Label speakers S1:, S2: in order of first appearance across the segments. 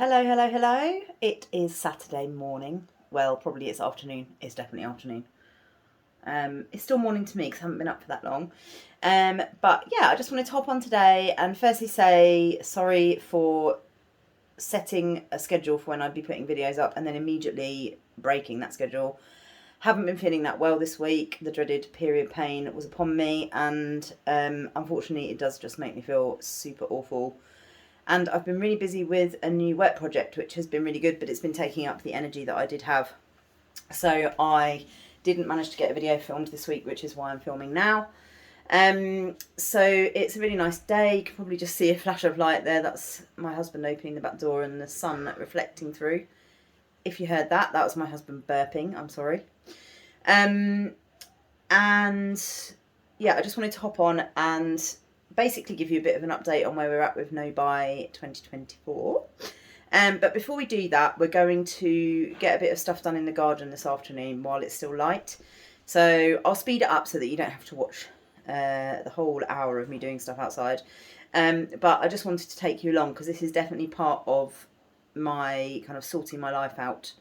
S1: Hello, hello, hello. It is Saturday morning. Well, probably it's afternoon. It's definitely afternoon. It's still morning to me because I haven't been up for that long. But yeah, I just wanted to hop on today and firstly say sorry for setting a schedule for when I'd be putting videos up and then immediately breaking that schedule. Haven't been feeling that well this week. The dreaded period pain was upon me, and unfortunately it does just make me feel super awful. And I've been really busy with a new work project, which has been really good, but it's been taking up the energy that I did have. So I didn't manage to get a video filmed this week, which is why I'm filming now. So it's a really nice day. You can probably just see a flash of light there. That's my husband opening the back door and the sun reflecting through. If you heard that, that was my husband burping. I'm sorry. And yeah, I just wanted to hop on and basically give you a bit of an update on where we're at with No Buy 2024. But before we do that, we're going to get a bit of stuff done in the garden this afternoon while it's still light. So I'll speed it up so that you don't have to watch the whole hour of me doing stuff outside. But I just wanted to take you along because this is definitely part of my kind of sorting my life out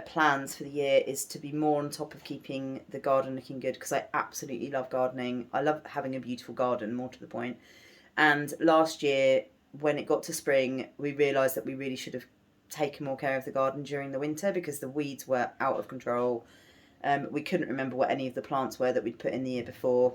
S1: plans for the year, is to be more on top of keeping the garden looking good, because I absolutely love gardening. I love having a beautiful garden, more to the point. And last year, when it got to spring, we realised that we really should have taken more care of the garden during the winter because the weeds were out of control. We couldn't remember what any of the plants were that we'd put in the year before.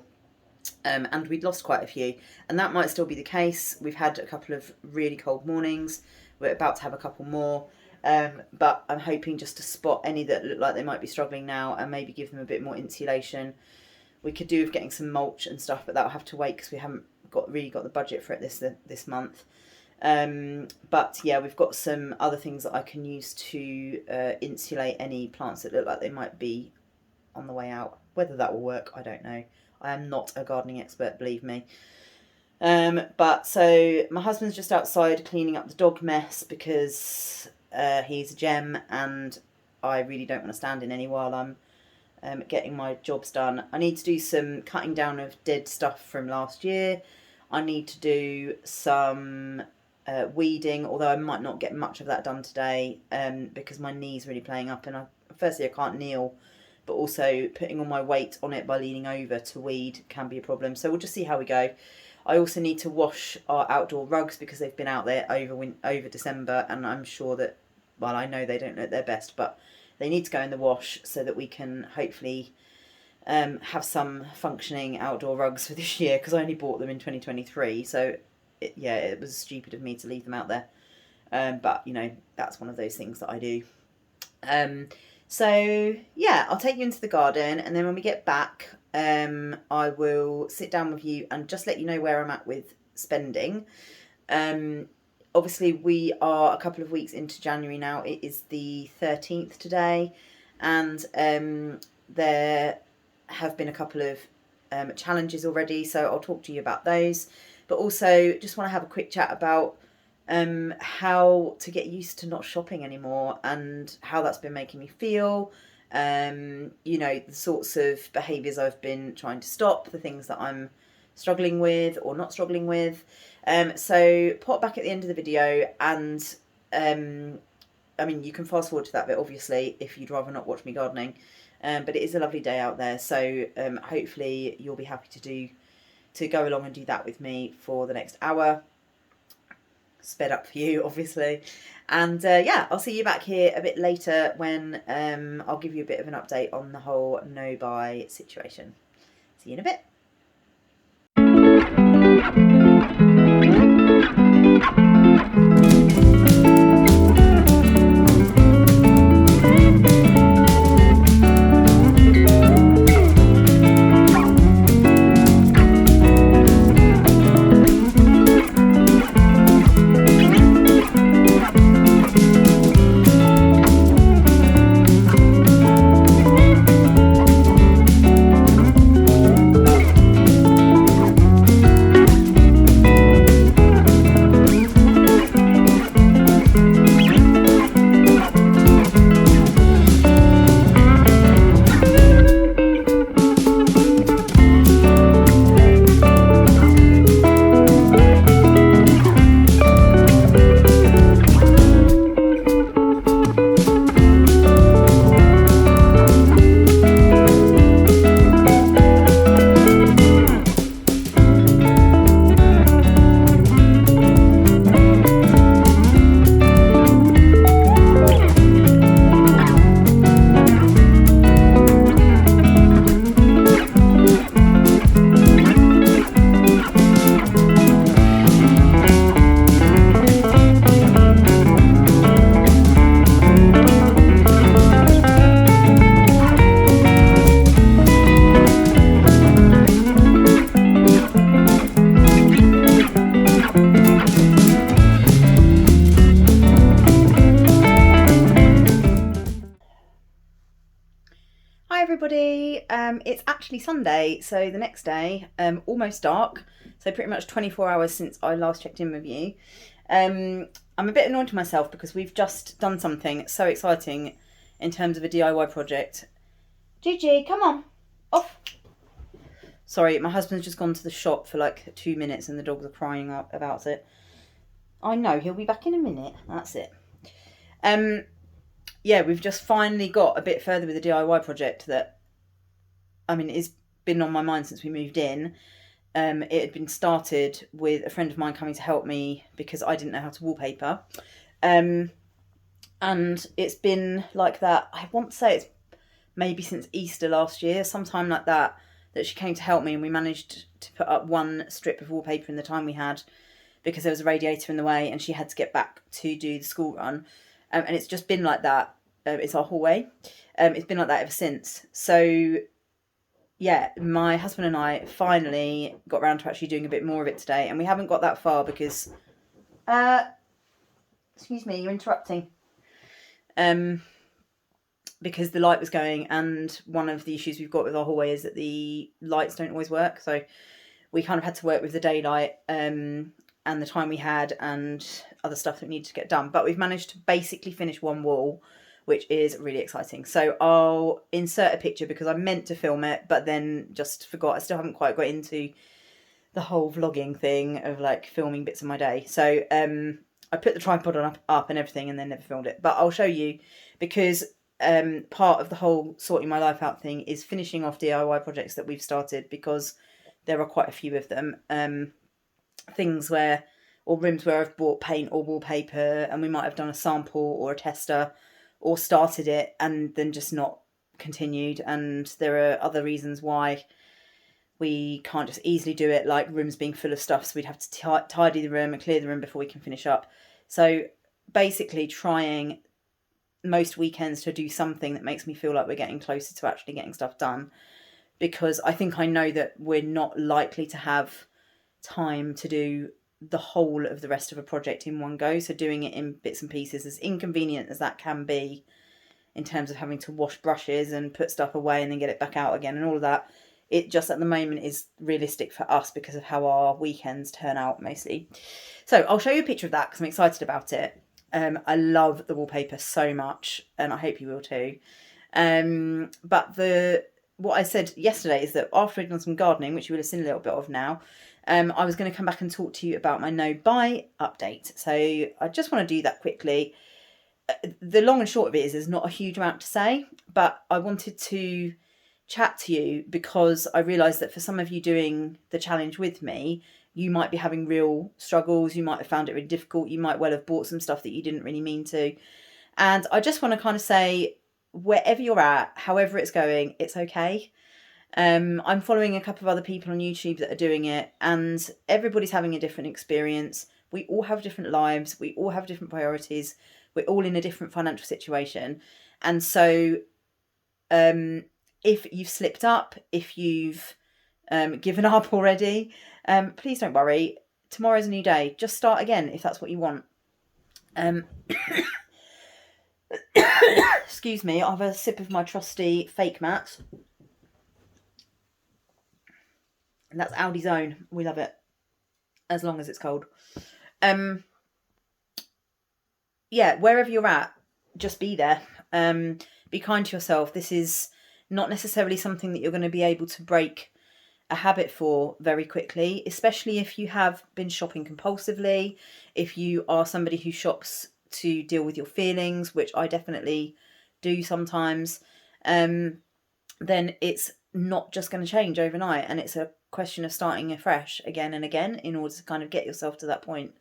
S1: And we'd lost quite a few. And that might still be the case. We've had a couple of really cold mornings. We're about to have a couple more. But I'm hoping just to spot any that look like they might be struggling now and maybe give them a bit more insulation. We could do with getting some mulch and stuff, but that'll have to wait because we haven't really got the budget for it this month. But yeah, we've got some other things that I can use to insulate any plants that look like they might be on the way out. Whether that will work, I don't know. I am not a gardening expert, believe me. But so my husband's just outside cleaning up the dog mess because he's a gem and I really don't want to stand in any while I'm getting my jobs done. I need to do some cutting down of dead stuff from last year. I need to do some weeding, although I might not get much of that done today because my knee's really playing up, and firstly I can't kneel, but also putting all my weight on it by leaning over to weed can be a problem. So we'll just see how we go. I also need to wash our outdoor rugs because they've been out there over December, and I'm sure that, well, I know they don't look their best, but they need to go in the wash so that we can hopefully have some functioning outdoor rugs for this year, because I only bought them in 2023, so it was stupid of me to leave them out there. But, you know, that's one of those things that I do. So, yeah, I'll take you into the garden, and then when we get back, I will sit down with you and just let you know where I'm at with spending. Obviously, we are a couple of weeks into January now. It is the 13th today, and there have been a couple of challenges already, so I'll talk to you about those. But also, just want to have a quick chat about how to get used to not shopping anymore and how that's been making me feel. You know, the sorts of behaviours I've been trying to stop, the things that I'm struggling with or not struggling with. So pop back at the end of the video, and I mean, you can fast forward to that bit obviously if you'd rather not watch me gardening, but it is a lovely day out there, so hopefully you'll be happy to go along and do that with me for the next hour. Sped up for you, obviously. And yeah, I'll see you back here a bit later when I'll give you a bit of an update on the whole no buy situation. See you in a bit. everybody. It's actually Sunday, so the next day, almost dark, so pretty much 24 hours since I last checked in with you. I'm a bit annoyed with myself because we've just done something so exciting in terms of a DIY project. Gigi, come on, off. Sorry, my husband's just gone to the shop for like 2 minutes and the dogs are crying out about it. I know, he'll be back in a minute. That's it. Yeah, we've just finally got a bit further with the DIY project that, I mean, it's been on my mind since we moved in. It had been started with a friend of mine coming to help me because I didn't know how to wallpaper. And it's been like that, I want to say it's maybe since Easter last year, sometime like that she came to help me, and we managed to put up one strip of wallpaper in the time we had because there was a radiator in the way and she had to get back to do the school run. And it's just been like that. It's our hallway. It's been like that ever since. So, yeah, my husband and I finally got around to actually doing a bit more of it today. And we haven't got that far because... excuse me, you're interrupting. Because the light was going, and one of the issues we've got with our hallway is that the lights don't always work. So we kind of had to work with the daylight and the time we had and other stuff that needed to get done. But we've managed to basically finish one wall, which is really exciting. So I'll insert a picture because I meant to film it, but then just forgot. I still haven't quite got into the whole vlogging thing of like filming bits of my day. So I put the tripod up and everything and then never filmed it. But I'll show you because part of the whole sorting my life out thing is finishing off DIY projects that we've started, because there are quite a few of them. Things where, or rooms where I've bought paint or wallpaper and we might have done a sample or a tester or started it and then just not continued. And there are other reasons why we can't just easily do it, like rooms being full of stuff, so we'd have to tidy the room and clear the room before we can finish up. So basically trying most weekends to do something that makes me feel like we're getting closer to actually getting stuff done, because I think I know that we're not likely to have time to do the whole of the rest of a project in one go. So doing it in bits and pieces, as inconvenient as that can be in terms of having to wash brushes and put stuff away and then get it back out again and all of that, it just at the moment is realistic for us because of how our weekends turn out mostly. So I'll show you a picture of that because I'm excited about it. I love the wallpaper so much, and I hope you will too. But what I said yesterday is that after I'd done some gardening, which you will have seen a little bit of now, I was going to come back and talk to you about my no-buy update. So I just want to do that quickly. The long and short of it is there's not a huge amount to say, but I wanted to chat to you because I realised that for some of you doing the challenge with me, you might be having real struggles. You might have found it really difficult. You might well have bought some stuff that you didn't really mean to. And I just want to kind of say, wherever you're at, however it's going, it's okay. I'm following a couple of other people on YouTube that are doing it, and everybody's having a different experience. We all have different lives. We all have different priorities. We're all in a different financial situation. And so if you've slipped up, if you've given up already, please don't worry. Tomorrow's a new day. Just start again if that's what you want. Excuse me, I'll have a sip of my trusty fake mat. And that's Aldi's Own. We love it. As long as it's cold. Yeah, wherever you're at, just be there. Be kind to yourself. This is not necessarily something that you're going to be able to break a habit for very quickly, especially if you have been shopping compulsively, if you are somebody who shops to deal with your feelings, which I definitely do sometimes, then it's not just going to change overnight, and it's a question of starting afresh again and again in order to kind of get yourself to that point.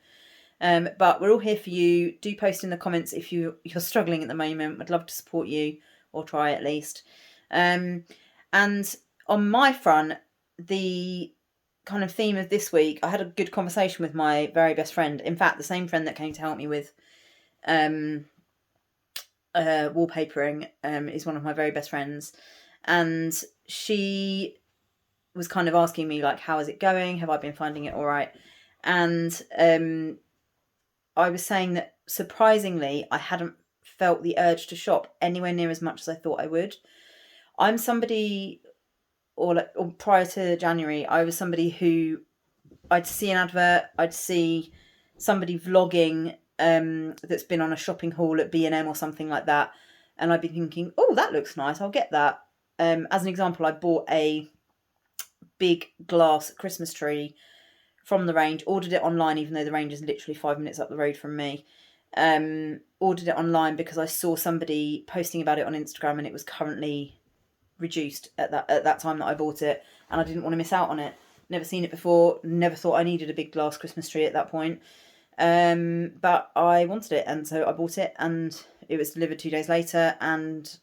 S1: But we're all here for you. Do post in the comments if you're struggling at the moment. I'd love to support you, or try at least. And on my front, the kind of theme of this week, I had a good conversation with my very best friend. In fact, the same friend that came to help me with wallpapering is one of my very best friends. And she was kind of asking me, like, how is it going? Have I been finding it all right? And I was saying that surprisingly, I hadn't felt the urge to shop anywhere near as much as I thought I would. I'm somebody, or prior to January, I was somebody who I'd see an advert, I'd see somebody vlogging that's been on a shopping haul at B&M or something like that, and I'd be thinking, oh, that looks nice, I'll get that. As an example, I bought a big glass Christmas tree from the range, ordered it online, even though the range is literally 5 minutes up the road from me. Ordered it online because I saw somebody posting about it on Instagram, and it was currently reduced at that time that I bought it, and I didn't want to miss out on it. Never seen it before, never thought I needed a big glass Christmas tree at that point. But I wanted it, and so I bought it, and it was delivered 2 days later, and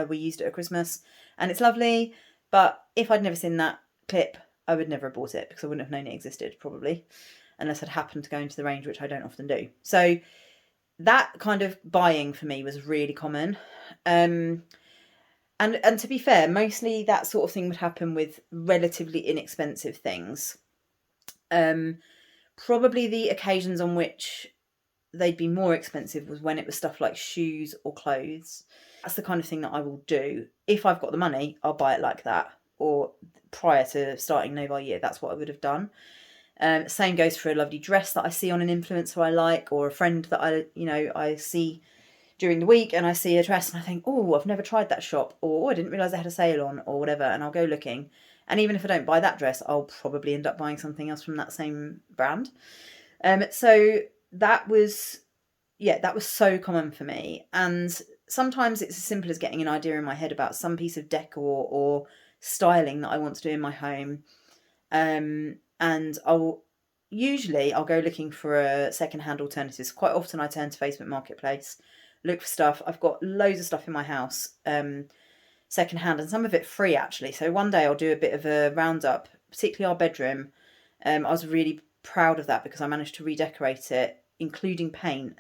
S1: we used it at Christmas, and it's lovely. But if I'd never seen that clip, I would never have bought it, because I wouldn't have known it existed, probably, unless I'd happened to go into the range, which I don't often do. So that kind of buying for me was really common. And to be fair, mostly that sort of thing would happen with relatively inexpensive things. Probably the occasions on which they'd be more expensive was when it was stuff like shoes or clothes. That's the kind of thing that I will do. If I've got the money, I'll buy it like that. Or prior to starting No Buy Year, that's what I would have done. Same goes for a lovely dress that I see on an influencer I like, or a friend that I see during the week, and I see a dress and I think, oh, I've never tried that shop, or I didn't realise they had a sale on, or whatever, and I'll go looking. And even if I don't buy that dress, I'll probably end up buying something else from that same brand. So that was so common for me. And sometimes it's as simple as getting an idea in my head about some piece of decor or styling that I want to do in my home. And I'll go looking for a second-hand alternatives. Quite often I turn to Facebook Marketplace, look for stuff. I've got loads of stuff in my house, second-hand, and some of it free, actually. So one day I'll do a bit of a roundup, particularly our bedroom. I was really proud of that because I managed to redecorate it, including paint,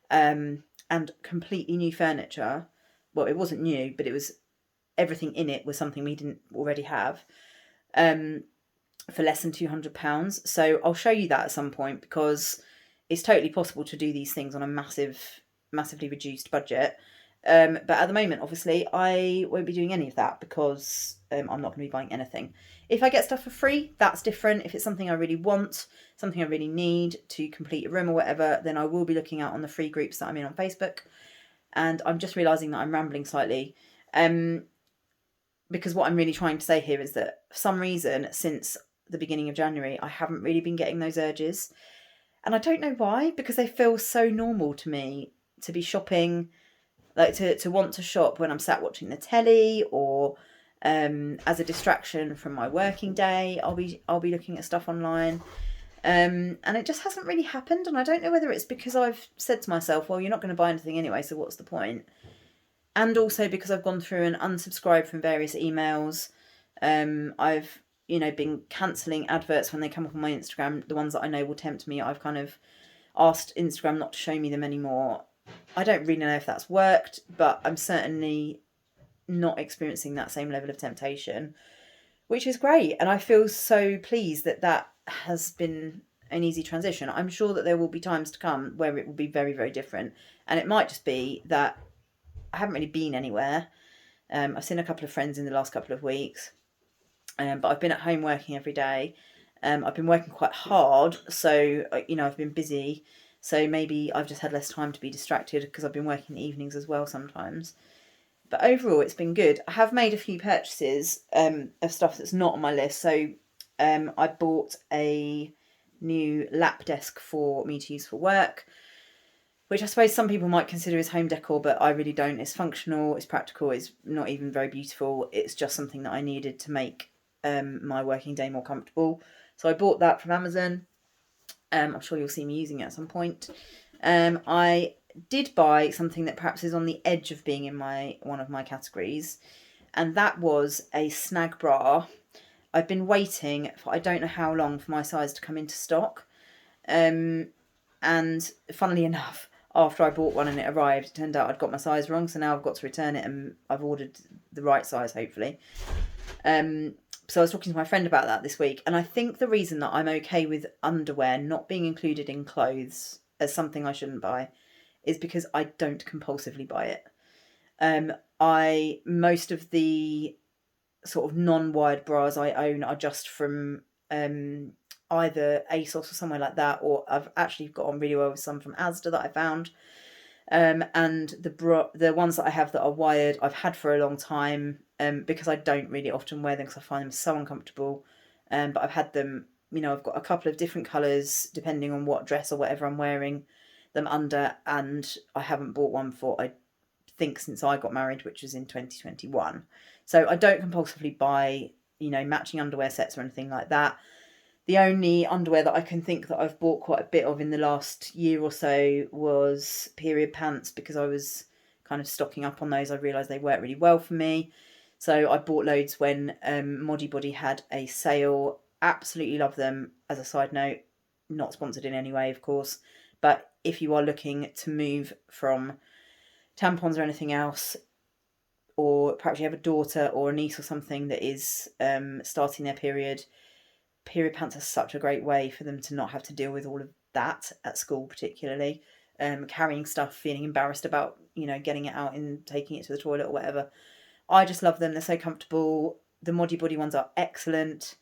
S1: and completely new furniture. Well, it wasn't new, but it was, everything in it was something we didn't already have, for less than £200. So I'll show you that at some point, because it's totally possible to do these things on a massively reduced budget. But at the moment, obviously, I won't be doing any of that because I'm not going to be buying anything. If I get stuff for free, that's different. If it's something I really want, something I really need to complete a room or whatever, then I will be looking out on the free groups that I'm in on Facebook. And I'm just realising that I'm rambling slightly. Because what I'm really trying to say here is that for some reason, since the beginning of January, I haven't really been getting those urges. And I don't know why, because they feel so normal to me to be shopping, like to want to shop when I'm sat watching the telly, or as a distraction from my working day, I'll be looking at stuff online. And it just hasn't really happened. And I don't know whether it's because I've said to myself, well, you're not going to buy anything anyway, so what's the point? And also because I've gone through and unsubscribed from various emails. I've been cancelling adverts when they come up on my Instagram, the ones that I know will tempt me. I've kind of asked Instagram not to show me them anymore. I don't really know if that's worked, but I'm certainly not experiencing that same level of temptation, which is great. And I feel so pleased that that has been an easy transition. I'm sure that there will be times to come where it will be very, very different. And it might just be that I haven't really been anywhere. I've seen a couple of friends in the last couple of weeks. But I've been at home working every day. I've been working quite hard, so I've been busy. So maybe I've just had less time to be distracted because I've been working in the evenings as well sometimes. But overall, it's been good. I have made a few purchases of stuff that's not on my list. So I bought a new lap desk for me to use for work, which I suppose some people might consider as home decor, but I really don't. It's functional, it's practical, it's not even very beautiful. It's just something that I needed to make my working day more comfortable. So I bought that from Amazon. I'm sure you'll see me using it at some point. I did buy something that perhaps is on the edge of being in one of my categories, and that was a snag bra. I've been waiting for I don't know how long for my size to come into stock. And funnily enough, after I bought one and it arrived, it turned out I'd got my size wrong, so now I've got to return it, and I've ordered the right size, hopefully. So I was talking to my friend about that this week, and I think the reason that I'm okay with underwear not being included in clothes as something I shouldn't buy is because I don't compulsively buy it. Most of the sort of non-wired bras I own are just from either ASOS or somewhere like that, or I've actually got on really well with some from Asda that I found. And the ones that I have that are wired, I've had for a long time, because I don't really often wear them because I find them so uncomfortable. But I've had them, I've got a couple of different colours depending on what dress or whatever I'm wearing them under, and I haven't bought one for, I think, since I got married, which was in 2021. So I don't compulsively buy, matching underwear sets or anything like that. The only underwear that I can think that I've bought quite a bit of in the last year or so was period pants, because I was kind of stocking up on those. I realised they worked really well for me. So I bought loads when Modibodi had a sale. Absolutely love them. As a side note, not sponsored in any way, of course. But if you are looking to move from tampons or anything else, or perhaps you have a daughter or a niece or something that is starting their period pants are such a great way for them to not have to deal with all of that at school, particularly carrying stuff, feeling embarrassed about getting it out and taking it to the toilet or whatever. I just love them. They're so comfortable. The Modibodi ones are excellent.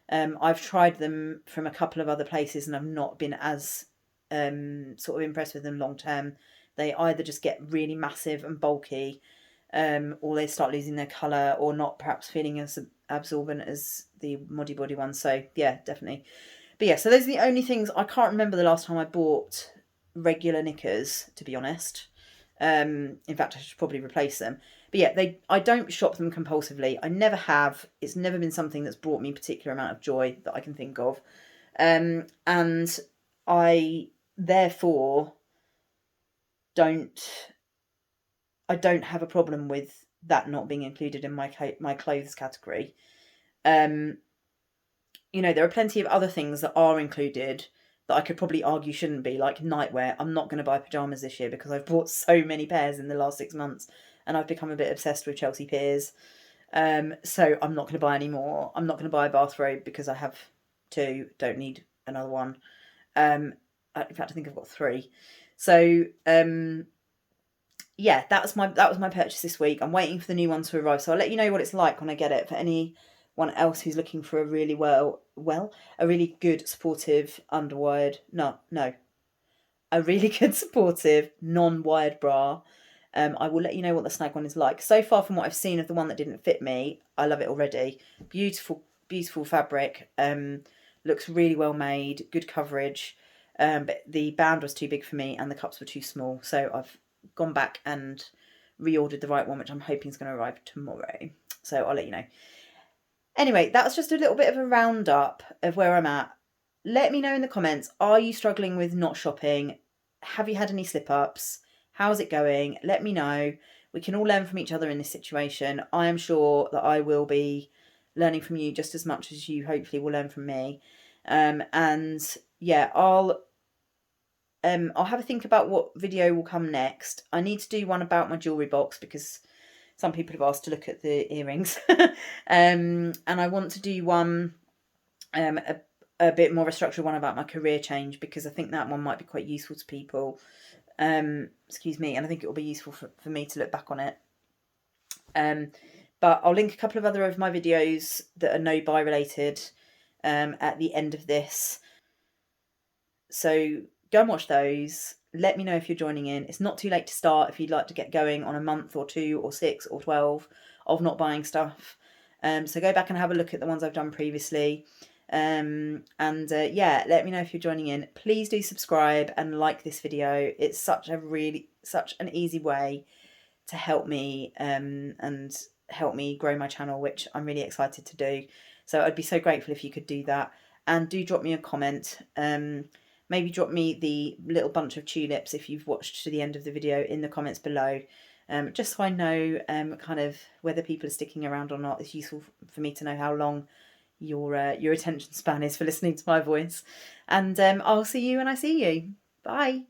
S1: I've tried them from a couple of other places and I've not been as sort of impressed with them long term. They either just get really massive and bulky, or they start losing their colour, or not perhaps feeling as absorbent as the Modibodi ones. So yeah, definitely. But yeah, so those are the only things. I can't remember the last time I bought regular knickers, to be honest. In fact, I should probably replace them. But yeah, I don't shop them compulsively. I never have. It's never been something that's brought me a particular amount of joy that I can think of. And I therefore don't have a problem with that not being included in my clothes category. There are plenty of other things that are included that I could probably argue shouldn't be, like nightwear. I'm not going to buy pyjamas this year because I've bought so many pairs in the last 6 months and I've become a bit obsessed with Chelsea Piers. So I'm not going to buy any more. I'm not going to buy a bathrobe because I have 2, don't need another one. In fact, I think I've got 3. So yeah, that was my purchase this week. I'm waiting for the new one to arrive, so I'll let you know what it's like when I get it. For anyone else who's looking for a really a really good supportive a really good supportive non-wired bra, I will let you know what the Snag one is like. So far, from what I've seen of the one that didn't fit me, I love it already. Beautiful, beautiful fabric. Looks really well made. Good coverage. But the band was too big for me and the cups were too small, so I've gone back and reordered the right one, which I'm hoping is going to arrive tomorrow. So I'll let you know. Anyway, that's just a little bit of a roundup of where I'm at. Let me know in the comments, are you struggling with not shopping? Have you had any slip-ups? How's it going? Let me know. We can all learn from each other in this situation. I am sure that I will be learning from you just as much as you hopefully will learn from me. And yeah, I'll have a think about what video will come next. I need to do one about my jewellery box because some people have asked to look at the earrings. And I want to do one, a bit more of a structured one about my career change, because I think that one might be quite useful to people. Excuse me, and I think it will be useful for me to look back on it. But I'll link a couple of other of my videos that are no buy related at the end of this. So go and watch those. Let me know if you're joining in. It's not too late to start if you'd like to get going on a month or 2 or 6 or 12 of not buying stuff. So go back and have a look at the ones I've done previously. Yeah, let me know if you're joining in. Please do subscribe and like this video. It's such an easy way to help me and help me grow my channel, which I'm really excited to do. So I'd be so grateful if you could do that. And do drop me a comment. Maybe drop me the little bunch of tulips if you've watched to the end of the video in the comments below. Just so I know kind of whether people are sticking around or not. It's useful for me to know how long your attention span is for listening to my voice. And I'll see you when I see you. Bye.